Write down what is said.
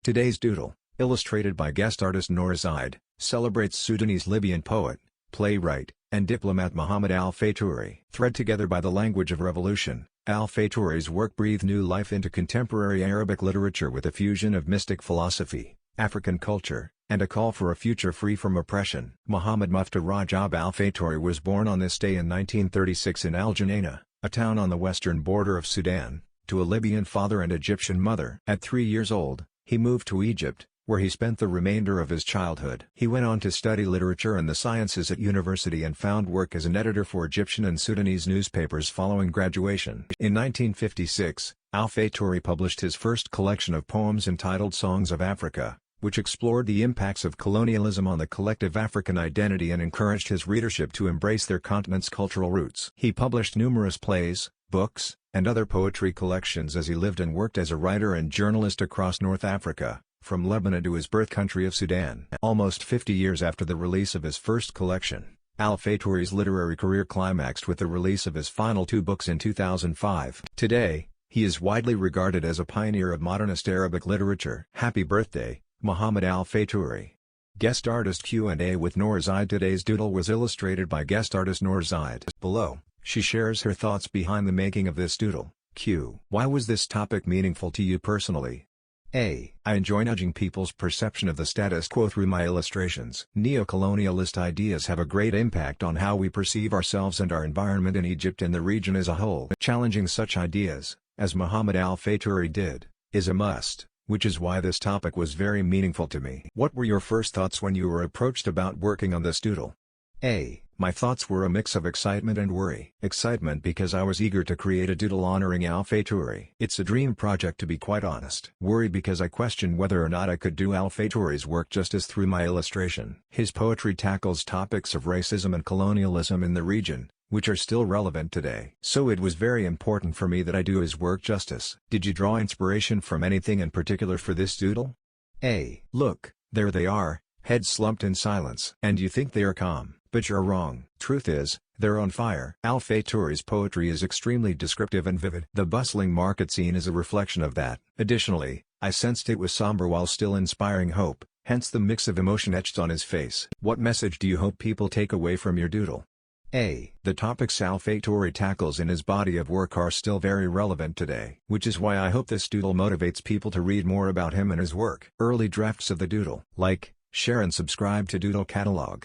Today's Doodle, illustrated by guest artist Noor Zaid, celebrates Sudanese-Libyan poet, playwright, and diplomat Muhammad al-Fayturi. Thread together by the language of revolution, al-Fayturi's work breathed new life into contemporary Arabic literature with a fusion of mystic philosophy, African culture, and a call for a future free from oppression. Muhammad Mufti Rajab al-Fayturi was born on this day in 1936 in Al-Janaina, a town on the western border of Sudan, to a Libyan father and Egyptian mother. At 3 years old, he moved to Egypt, where he spent the remainder of his childhood. He went on to study literature and the sciences at university and found work as an editor for Egyptian and Sudanese newspapers following graduation. In 1956, al-Fayturi published his first collection of poems entitled Songs of Africa, which explored the impacts of colonialism on the collective African identity and encouraged his readership to embrace their continent's cultural roots. He published numerous plays, books, and other poetry collections as he lived and worked as a writer and journalist across North Africa, from Lebanon to his birth country of Sudan. Almost 50 years after the release of his first collection, al-Fayturi's literary career climaxed with the release of his final 2 books in 2005. Today, he is widely regarded as a pioneer of modernist Arabic literature. Happy birthday, Muhammad al-Fayturi. Guest artist Q&A with Noor Zaid. Today's doodle was illustrated by guest artist Noor Zaid. Below, she shares her thoughts behind the making of this doodle. Q. Why was this topic meaningful to you personally? A. I enjoy nudging people's perception of the status quo through my illustrations. Neo-colonialist ideas have a great impact on how we perceive ourselves and our environment in Egypt and the region as a whole. Challenging such ideas, as Muhammad al-Fayturi did, is a must, which is why this topic was very meaningful to me. What were your first thoughts when you were approached about working on this doodle? A. My thoughts were a mix of excitement and worry. Excitement because I was eager to create a doodle honoring al-Fayturi. It's a dream project, to be quite honest. Worry because I questioned whether or not I could do al-Fayturi's work justice through my illustration. His poetry tackles topics of racism and colonialism in the region, which are still relevant today. So it was very important for me that I do his work justice. Did you draw inspiration from anything in particular for this doodle? A. Look, there they are, heads slumped in silence. And you think they are calm. But you're wrong. Truth is, they're on fire. Al-Fayturi's poetry is extremely descriptive and vivid. The bustling market scene is a reflection of that. Additionally, I sensed it was somber while still inspiring hope, hence the mix of emotion etched on his face. What message do you hope people take away from your doodle? A. The topics al-Fayturi tackles in his body of work are still very relevant today. Which is why I hope this doodle motivates people to read more about him and his work. Early drafts of the doodle. Like, share and subscribe to Doodle Catalog.